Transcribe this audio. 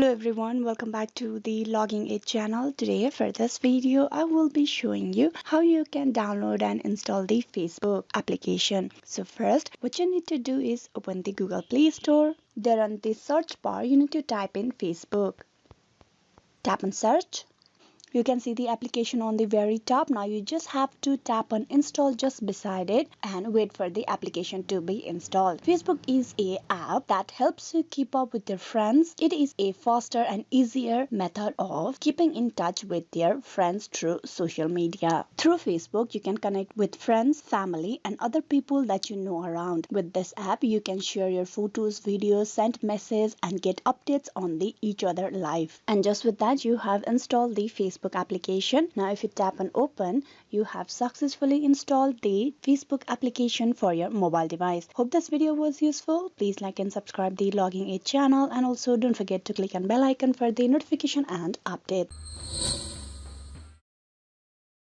Hello everyone, welcome back to the Logging Aid channel. Today for this video I will be showing you how you can download and install the Facebook application. So first what you need to do is open the Google Play Store. There on the search bar you need to type in Facebook. Tap on search. You can see the application on the very top. Now you just have to tap on install just beside it and wait for the application to be installed. Facebook is a app that helps you keep up with your friends. It is a faster and easier method of keeping in touch with your friends through social media. Through Facebook, you can connect with friends, family and other people that you know around. With this app, you can share your photos, videos, send messages and get updates on the each other life. And just with that, you have installed the Facebook application. Now if you tap on open, you have successfully installed the Facebook application for your mobile device. Hope this video was useful. Please like and subscribe the Logging Aid channel and also don't forget to click on bell icon for the notification and update.